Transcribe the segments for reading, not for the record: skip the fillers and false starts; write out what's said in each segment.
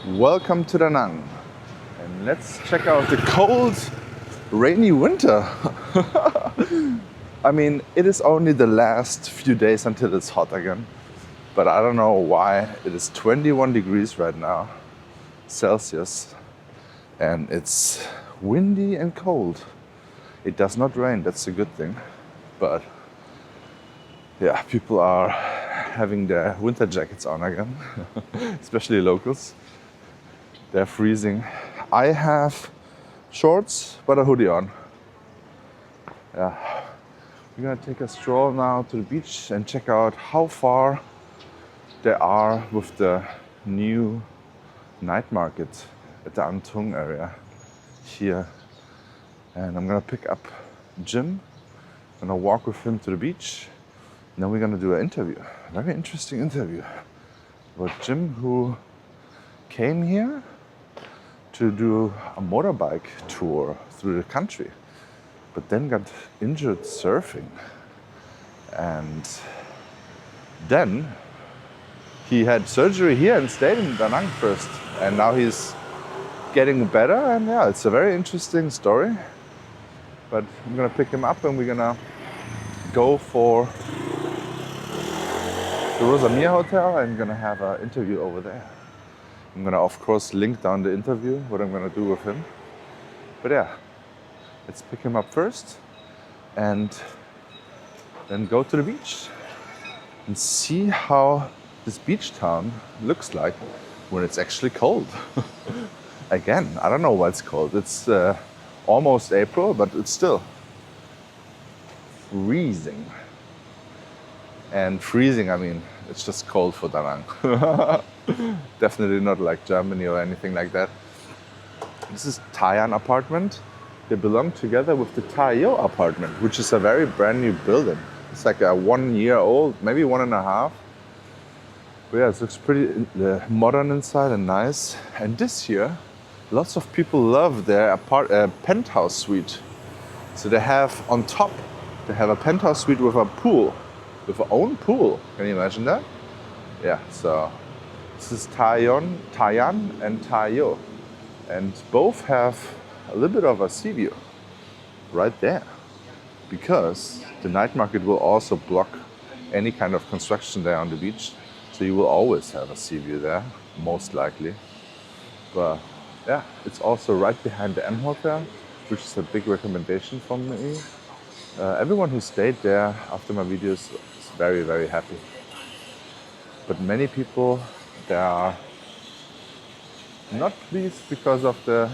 Welcome to Da Nang, and let's check out the cold, rainy winter. I mean, it is only the last few days until it's hot again, but I don't know why. It is 21 degrees right now, Celsius, and it's windy and cold. It does not rain, that's a good thing, but yeah, people are having their winter jackets on again, especially locals. They're freezing. I have shorts, but a hoodie on. Yeah. We're gonna take a stroll now to the beach and check out how far they are with the new night market at the Thuong area here. And I'm gonna pick up Jim. I'm gonna walk with him to the beach. And then we're gonna do an interview. A very interesting interview about Jim, who came here to do a motorbike tour through the country, but then got injured surfing. And then he had surgery here and stayed in Da Nang first. And now he's getting better. And yeah, it's a very interesting story. But I'm gonna pick him up and we're gonna go for the Rosamia Hotel and gonna have an interview over there. I'm gonna of course link down the interview, what I'm gonna do with him. But yeah, let's pick him up first and then go to the beach and see how this beach town looks like when it's actually cold. Again, I don't know why it's cold. It's almost April, but it's still freezing. And freezing, I mean, it's just cold for Da Nang. Definitely not like Germany or anything like that. This is Thayan apartment. They belong together with the Tayo apartment, which is a very brand new building. It's like a 1 year old, maybe 1.5. But yeah, it looks pretty modern inside and nice. And this year, lots of people love their penthouse suite. So they have on top, they have a penthouse suite with a pool. With our own pool. Can you imagine that? Yeah, so this is Thayan and Tayo. And both have a little bit of a sea view right there. Because the night market will also block any kind of construction there on the beach. So you will always have a sea view there, most likely. But yeah, it's also right behind the M Hotel, which is a big recommendation from me. Everyone who stayed there after my videos is very, very happy. But many people, they are not pleased because of the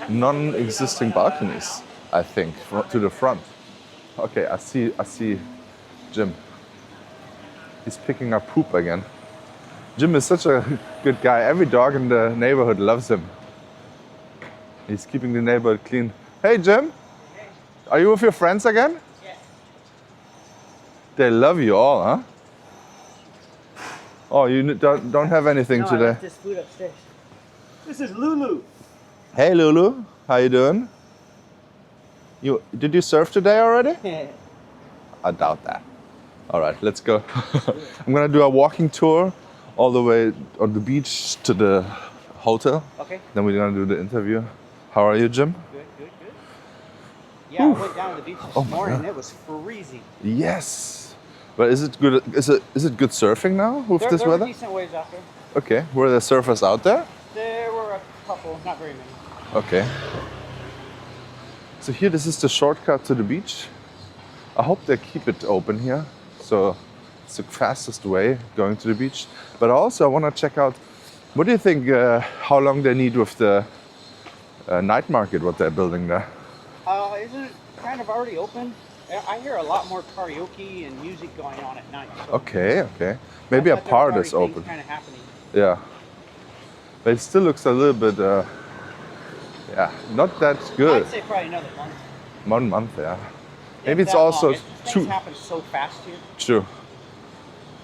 non-existing balconies, I think, to the front. Okay, I see Jim. He's picking up poop again. Jim is such a good guy. Every dog in the neighborhood loves him. He's keeping the neighborhood clean. Hey Jim, are you with your friends again? Yes. They love you all, huh? Oh, you don't have anything No, today? I left this food upstairs. This is Lulu. Hey Lulu, how you doing? Did you surf today already? I doubt that. All right, let's go. I'm gonna do a walking tour all the way on the beach to the hotel. Okay. Then we're gonna do the interview. How are you, Jim? Good. Yeah, I went down to the beach this morning. God. It was freezing. Yes. But is it good? Is it good surfing now with this There weather? were decent waves out there. Okay. Were there surfers out there? There were a couple, not very many. Okay. So here, this is the shortcut to the beach. I hope they keep it open here. So it's the fastest way going to the beach. But also I want to check out, what do you think, how long they need with the night market, what they're building there? Isn't it kind of already open? I hear a lot more karaoke and music going on at night. So Okay. Maybe a part is open. Kind of happening. Yeah. But it still looks a little bit, not that good. I'd say probably another month. 1 month, yeah. Maybe If it's that also long. Things happen so fast here. True.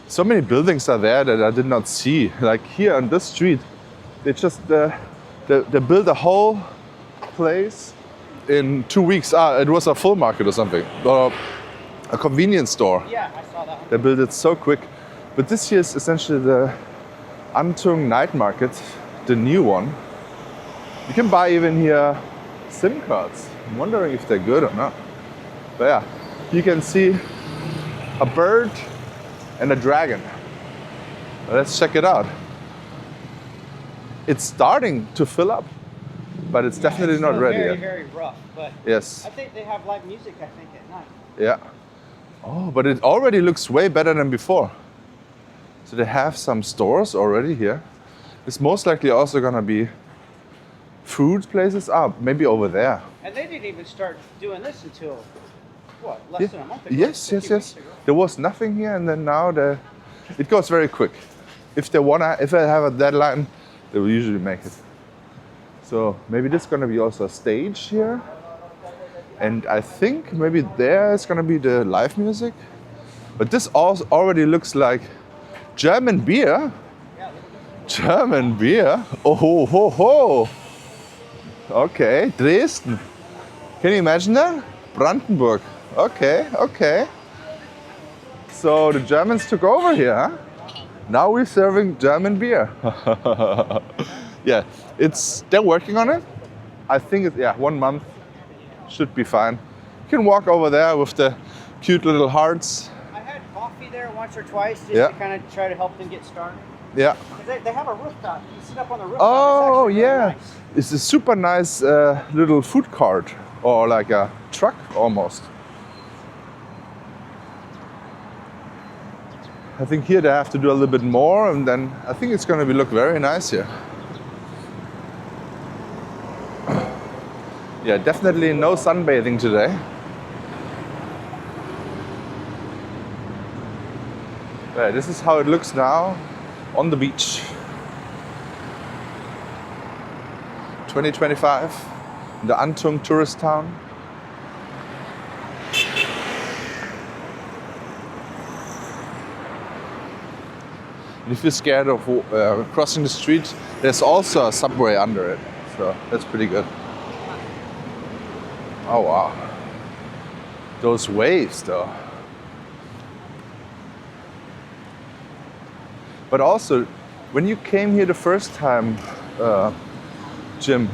So many buildings are there that I did not see. Like here on this street, they just they built a whole place in 2 weeks. It was a full market or something, or a convenience store. Yeah, I saw that one. They built it so quick. But this here is essentially Thuong night market, the new one. You can buy even here SIM cards. I'm wondering if they're good or not. But yeah, you can see a bird and a dragon. Let's check it out. It's starting to fill up, but it's definitely it's not still ready very, yet. very rough, but Yes. I think they have live music, I think, at night. Yeah. Oh, but it already looks way better than before. So they have some stores already here. It's most likely also gonna be food places. Maybe over there. And they didn't even start doing this until, what, less Yeah. than a month ago? Yes, a yes, few yes. weeks ago. There was nothing here, and then now it goes very quick. If they have a deadline, they will usually make it. So maybe this is gonna be also a stage here, and I think maybe there is gonna be the live music. But this also already looks like German beer. German beer. Oh ho ho ho. Okay, Dresden. Can you imagine that? Brandenburg. Okay, okay. So the Germans took over here, huh? Now we're serving German beer. Yeah, they're working on it. I think 1 month should be fine. You can walk over there with the cute little hearts. I had coffee there once or twice just Yeah. to kind of try to help them get started. Yeah. 'Cause they have a rooftop. You sit up on the rooftop. Oh it's actually really yeah, nice. it's a super nice little food cart or like a truck almost. I think here they have to do a little bit more, and then I think it's going to look very nice here. Yeah, definitely no sunbathing today. Yeah, this is how it looks now on the beach. 2025, the Thuong tourist town. And if you're scared of crossing the street, there's also a subway under it, so that's pretty good. Oh wow, those waves though. But also, when you came here the first time, Jim,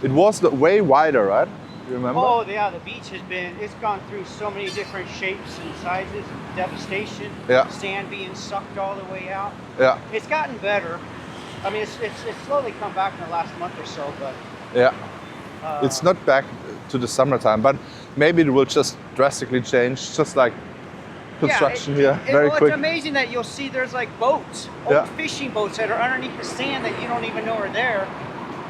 it was way wider, right? You remember? Oh yeah, the beach it's gone through so many different shapes and sizes, devastation, Yeah. sand being sucked all the way out. Yeah, It's gotten better. I mean, it's slowly come back in the last month or so, but yeah. It's not back to the summertime, but maybe it will just drastically change, just like construction here, very well, quick. It's amazing that you'll see there's like boats, old Yeah. fishing boats that are underneath the sand that you don't even know are there.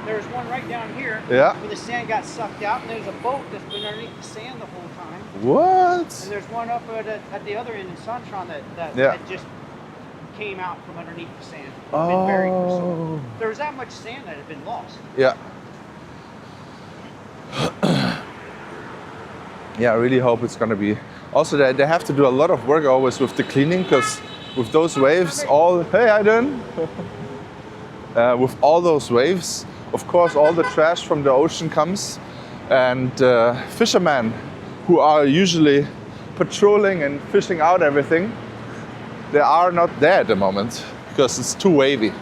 There's one right down here Yeah. where the sand got sucked out, and there's a boat that's been underneath the sand the whole time. What? And there's one up at the other end in Sunshine that Yeah. just came out from underneath the sand. It's been buried for so long. Oh. There was that much sand that had been lost. Yeah. Yeah, I really hope it's gonna be. Also, they have to do a lot of work always with the cleaning, because with those waves, hey, how you doing? With all those waves, of course, all the trash from the ocean comes, and fishermen who are usually patrolling and fishing out everything, they are not there at the moment because it's too wavy.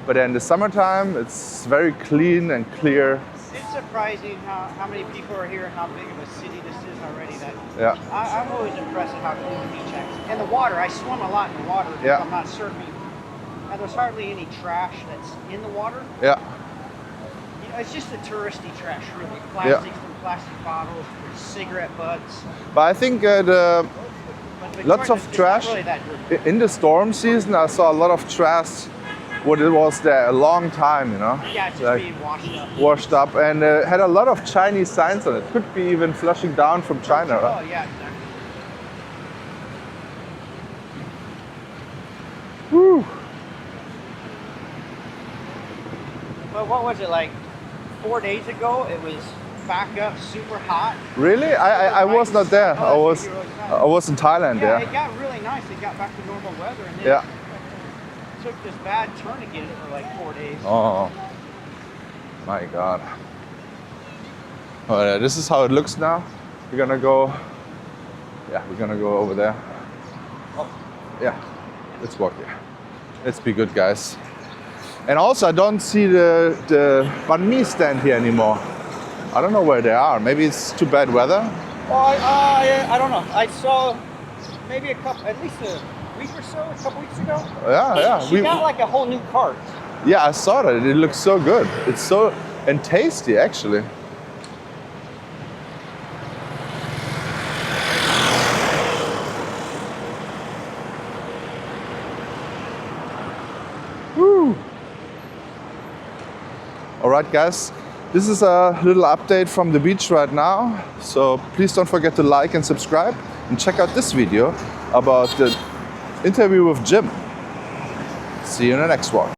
But in the summertime, it's very clean and clear. It's surprising how many people are here and how big of a city this is already. Yeah. I'm always impressed at how clean the beach is. And the water, I swim a lot in the water because Yeah. I'm not surfing. And there's hardly any trash that's in the water. Yeah. You know, it's just the touristy trash, really. Plastics from plastic bottles, cigarette butts. But I think But lots of it's not trash. really that dirty. In the storm season, I saw a lot of trash. What it was there a long time, you know. Yeah, it's just Like, being washed up. washed up, and had a lot of Chinese signs on it. Could be even flushing down from China, Oh, right? yeah, exactly. Woo. But what was it, like 4 days ago? It was back up super hot. Really? I was not there. Oh, I that's really sad. was in Thailand. Yeah, Yeah. it got really nice. It got back to normal weather, and then Yeah. it took this bad turn again for like 4 days. Oh my God. Oh yeah, this is how it looks now. We're gonna go. Yeah, we're gonna go over there. Oh, yeah. Let's walk here. Let's be good, guys. And also, I don't see the banh mi stand here anymore. I don't know where they are. Maybe it's too bad weather. Well, I don't know. I saw maybe at least a week or so, a couple weeks ago. Yeah. She got like a whole new cart. Yeah, I saw that. It looks so good. It's so and tasty, actually. Woo! All right, guys. This is a little update from the beach right now. So please don't forget to like and subscribe and check out this video about the interview with Jim. See you in the next one.